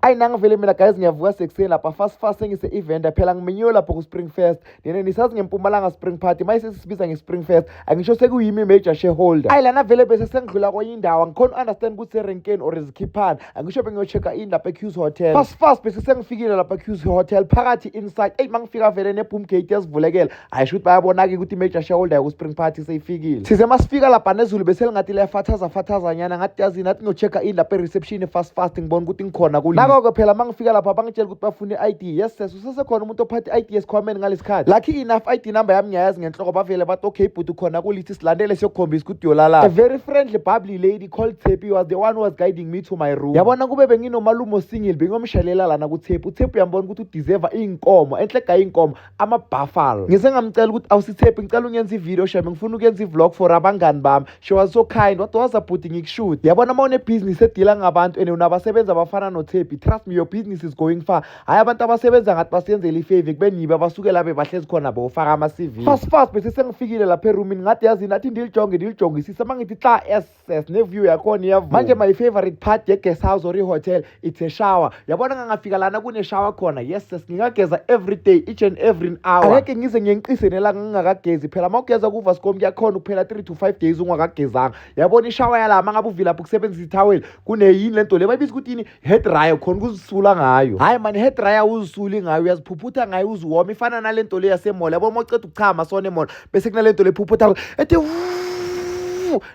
Ayi nangivele mina guys ngiyavuka sekuseni lapha fast sengise-event phela ngimenyiwe lapho ku-Spring Fest. Nisazi ngeMpumalanga Spring Party mayise sisibiza nge-Spring Fest. Angisho sekuyimi major shareholder. Ayi lana vele bese sengidlula kwenye indawo angikhona understand ukuthi serenkeni or izikhiphani. Angisho bengiyochecka in lapha eQ's Hotel. Fast bese sengifikile lapha eQ's Hotel phakathi inside. Eyi mangifika vele ne-boom gate yazivulekela. Ayisho ukuthi bayabona-ke ukuthi major shareholder yaku-Spring Party seyifikile. Size masifika lapha nezulu bese lingathi liyafathaza nyana ngathi yazini nathi ngiyochecka in lapha e-reception fast ngibona ukuthi ngikhona kulini. Ngakho phela mangifika lapha bangitshela ukuthi bafune i-ID. Yes sis, usesekhona umuntu ophathe i-ID esikhwameni ngalesikhathi. Lucky enough ID number yami ngiyayazi ngenhloko bavele bathi okay but ukhona kulithi silandele siyokukhombisa ukuthi uyolala. A very friendly bubbly lady called Tshepi was the one who was guiding me to my room. Yabona kube benginomalumo single bengiyomshalela lana kuTshepi. uTshepi uyambona ukuthi udeserve inkomo enhle ga inkomo ama-buffalo. Ngise ngamcela ukuthi awusithephi ngicela ungenza i-video shame ngifuna ukuyenza i-vlog for abangani bami. She was so kind what was a putting ngikushoot. Yabona uma une-business edila ngabantu and unabasebenzi abafana noTshepi, trust me your business is going far. Hayi abantu abasebenza ngathi basiyenzela ifavor kube nibe abasuke lapha bahlezi khona bofaka ama-CV. Fast bese sengifikile lapha erumini ngathi yazi nathi ndilijongisisa mangithi xa SS neview yakhona iyavuma. Manje my favorite part ye-guest house or i-hotel it's a shower. Yabona ngangafika lana kune-shower khona. Yes sis, ngingageza every day each and every hour. Angeke ngize ngiyenqise nelanga ngingakagezi phela mawugeza ku-Vascom kuyakhona ukuphela 3 to 5 days ungakagezanga. Yabona ishower yala mangabe uvila lapho ukusebenzisa ithaweli kuneyini lento le bayibiza ukuthi yini hair dryer khona ukuzisula ngayo. Hayi man hair dryer uzisuli ngayo uyaziphuphutha ngayo uziwoma ifana nalento le yasemola. Yabona mawuceda ukuchama sona emola bese kunalento le phuphutha ethi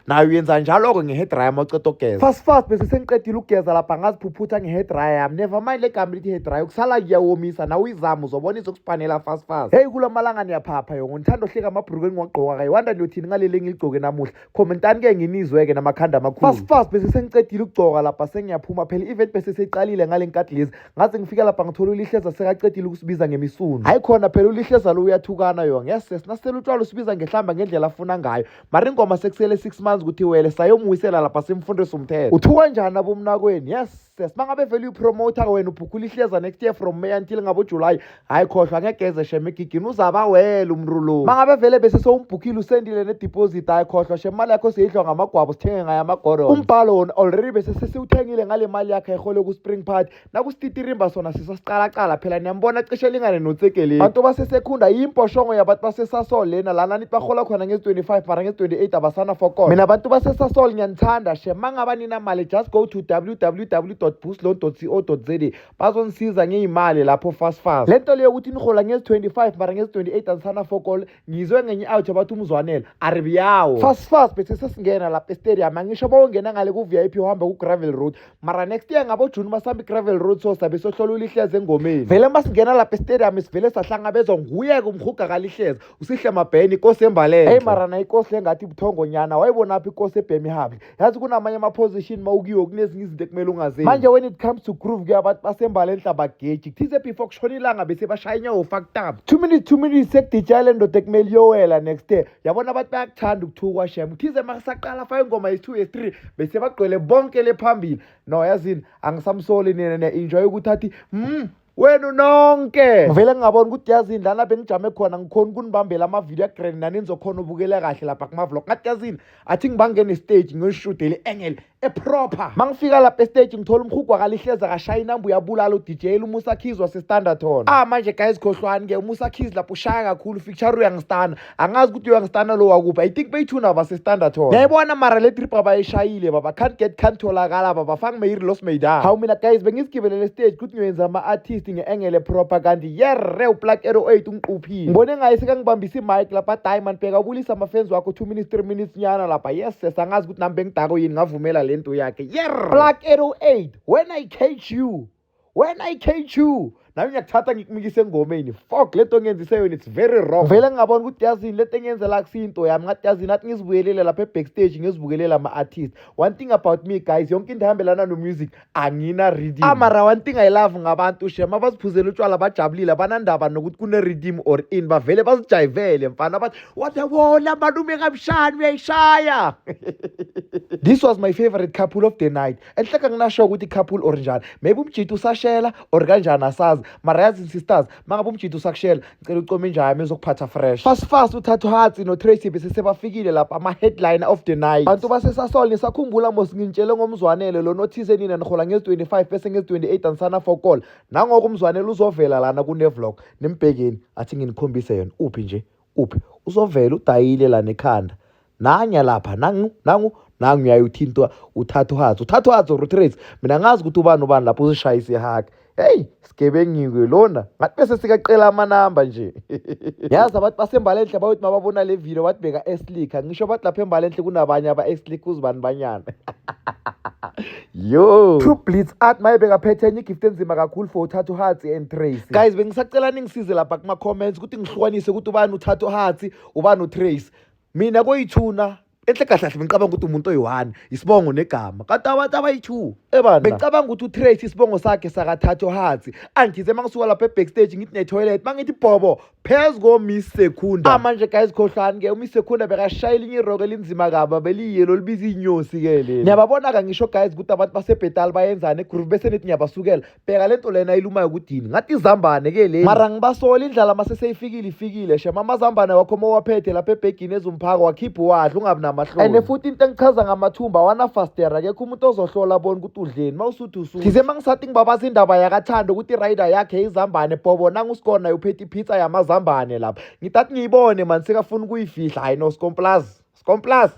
nayo uyenza njalo-ke nge-hair dryer mawuceda ukugeza. Fast bese sengiqedile ukugeza lapha ngaziphuphutha nge-hair dryer yami. Never mind le gama lithi hair dryer kusala kuyawomisa nawe izama uzobona izokusipanela fast. Hey kula malanga niyaphapha yonke ngithanda uhleka amabhruku engiwagqoka kayi wanda niyothini ngaleli engiligcoke namuhla. Commentani-ke nginizwe-ke namakhanda amakhulu. Fast bese sengiqedile ukugcoka lapha sengiyaphuma phela i-event bese seyiqalile ngale nkathi lezi ngaze ngifika lapha ngithola ulihleza sekaqedile ukusibiza ngemisunu. Hayi khona phela ulihleza lo uyathukana yonke. Yes nasisela utshwala usibiza ngehlamba ngendlela afuna ngayo mara ingoma sekusele 6 months ukuthi wele sayomwisela lapha simfundisa umthetho. Uthuka kanjani abomnakweni? Yes mangabe vele uyipromoter wena ubhukhula ihleza next year from May until ngabo July. Hayi khohlwa ngegeze sheme egigini uzaba wele umrulo. Mangabe vele bese sowumbhukhile usendile ne-deposit hayi khohlwa sheme imali yakho seyidlwa ngamagwabo sithenge ngayo amagoro. Umbhalo wona already bese sesiwuthengile ngale mali yakhe ehole ku-Spring Party. Nakusititirimba sona sisasiqala phela niyambona cishe lingane notsekeleni. Bantu basesekhunda yimposhongo yabantu basesasol lena lana nithi bahola khona ngezi-25 mara ngezi-28 abasana fokona. Mina abantu basesasol ngiyanithanda sheme mangaba nina mali just go to www.boostloan.co.za bazonisiza ngeyimali lapho fast. Lento leyo ukuthi nihola ngezi-25 mara ngezi-28 anisana fokol ngizwe ngenye out abathi umzwanela aribiyawo. Fast bese sesingena lapha estadium angisho bawongena ngale ku-VIP uhamba ku-gravel road mara next year ngabo June masambi gravel road so sabe sohlola ulihleza engomeni. Vele masingena lapha estadium sivele sahlangabezwa nguye-ke umhuga kalihleza usihle mabheni inkosi embalele. Hey mara na inkosi engathi buthongo nyana wayibona apha inkosi eBirmingham. Yazi kunamanye ama-position mawukiwo kunezinye izinto ekumele ungazenzi. Manje when it comes to groove kuyabantu basembale enhlaba geji kuthize before kushona ilanga bese bashaya inyawo fucked up 2 minutes sekudijayile ndoda ekumele iyowela next day. Yabona abantu bayakuthanda ukuthukwa shem kuthize masaqala fa ingoma yi-2 ye-3 bese bagqwele bonke le phambili. No yazini angisamsoli nina enjoy ukuthi athi wenu nonke vele ngingabona ukuthi yazini lana bengijame khona ngikhona ukunibambela amavidiyo agrand nani nizokhona ubukela kahle lapha kuma-vlog ngathi yazini athi ngibangene estage ngiyoshuthele engel eproper. Mangifika lapha estage ngithola umhugwa kalihleza kashaya inamba uyabulala uDJ uMusa Keys waseStanderton. Manje guys khohlwani-ke uMusa Keys lapho ushaya kakhulu feature uyangistana angazi ukuthi uyangistana lo wakuphi I think beyithuna baseStanderton. Ngiyayibona mara le trip abayishayile baba can't tholakala baba fang mayiri lost meydan. Hawu mina guys bengizigibelele stage ukuthi ngiyenza ama-artist nge-engele proper kanti yerre uplug 08 ungiquphile. Ngibone ngaye sekangibambisa imic lapha Diamond bheka ubulisa ama-fans wakho 2 minutes 3 minutes nyana lapha. Yes angazi ukuthi nami bengidako yini ngavumela lento yakhe. Plug 808 when I catch you nawe ngiyakuthatha ngikumikise engomeni. Fuck lento ngiyenzise yona it's very wrong. Vele ngingabona ukuthi yazini lento engiyenzela kusinto yami ngathi yazini nathi ngizibuyelele lapha ebackstage ngizibukelela ama-artist. One thing about me guys yonke into ehambelana no-music angina redeem. Mara one thing I love ngabantu shema baziphuzela utshwala bajabulile abanandaba nokuthi kune-redeem or in bavele bazijayivele mfana bathi wona malume kamshani uyayishaya. This was my favorite couple of the night. Enhleka nginasho ukuthi couple or njani maybe umjito usashela or kanjani asazi mara yazi sisters mangabe umjito usakushela ngicela ucome njami uzokuphatha fresh. Fast uThathu Hatsi noTracy bese sebafikile lapha ama-headliner of the night. Bantu basesasol nisakhumbula mos ngintshele ngomzwanele lo nothise nina nihola ngezi-25 bese ngezi-28 anisana for call. Nangoko umzwanele uzovela lana kune-vlog nimbhekeni athi nginikhombise yona uphi nje uphi uzovela udayile lana ekhanda nanya lapha nangu uyayuthintwa uThathu Hatsi uTracy mina ngazi ukuthi ubani lapho uzishayisa ihaka. Hey, sigebengiwe lona ngathi bese sikaqela amanamba nje. Yazi abantu basembalenhle bayothi mababona le video bathi beka eslicker ngisho bathi lapha embalenhle kunabanye aba-eslick uzibani banyana. Yo, True Blitz Art mayebeka phethe enye igift enzima kakhulu for uThathu Hatsi and Tracy. Guys, bengisacela ningisize lapha kuma comments ukuthi ngihlukanise ukuthi ubani uThathu Hatsi ubani uTracy. Mina koyithuna enhle kahle bengicabanga ukuthi umuntu oyi-1 isibongo negama kanti abantu abayi-2 ebana bengicabanga ukuthi uTracy isibongo sakhe sakaThathu Hatsi angize mangisuka lapha ebackstage ngithi ne-toilet mangithi bhobo phezu ko-Miss Secunda. Manje guys khohlani ke uMiss Secunda bekashayela inye iroko elinzima kaba beliyelo libiza inyosi ke leli. Niyababona-ka ngisho guys ukuthi abantu basebhetali bayenzani egroove bese nithi ngiyabasukela bheka le nto lena ilumayo kudini ngathi izambane ke leli mara ngibasola indlala maseseyifikile shema amazambane wakho mowaphethe lapha ebhegini ezumphako wakhipha uwadla ungabi namahloni. And futhi into engichaza ngamathumba wanafastera akekho umuntu ozohlola bona ukuthi udleni mawusuthi usuku ngize mangisathi ngibabaza indaba yakathando ukuthi irider yakhe izambane bhobo nangusikona uphethe ipizza yamazambane lapha ngitathi ngiyibone man sekafuna ukuyifihla hayi no Scomplus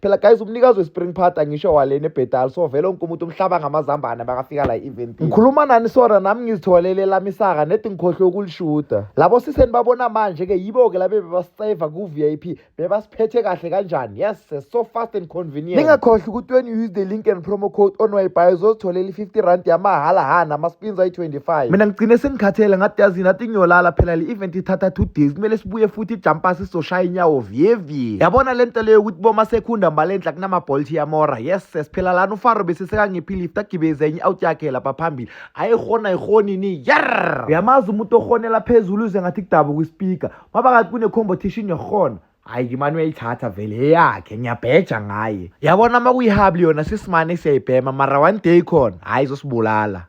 phela guys umnikazi we-spring party angisho walena ebhetali so vele onke umuntu umhlaba ngamazambane bakafika la event ngikhuluma nani sora nami ngizitholele lami isaka nedi ngikhohlwe ukulishuta labo siseni babona manje ke yibo-ke labe bebasave ku-VIP bebasiphethe kahle kanjani. Yes, so fast and convenient. Ningakhohlwa ukuthi when you use the link and promo code onwayibhayo uzozitholela i-50 rand yamahala hana ama-spins ayi-25. Mina ngigcine sengikhathele ngathi yazini athi ngiyolala phela le event ithatha 2 days kumele sibuye futhi ijumpers sizoshaya inyawo vyevye. Yabona le nto leyo ukuthi boma Secunda mbalenhle kunama-Bolt yamora. Yes, siphela lana uFaro bese sekangiphi lift agibeze enye out yakhe lapha phambili ayihoni ni yar uyamazi umuntu ohonela phezulu uze ngathi kudabu kwispeaker mabakathi kune-competition yohona hayi imani uyayithatha vele yakhe ngiyabheja ngaye. Yabona makuyihabli yona sisimane siyayibhema mara one day khona hayi izosibulala.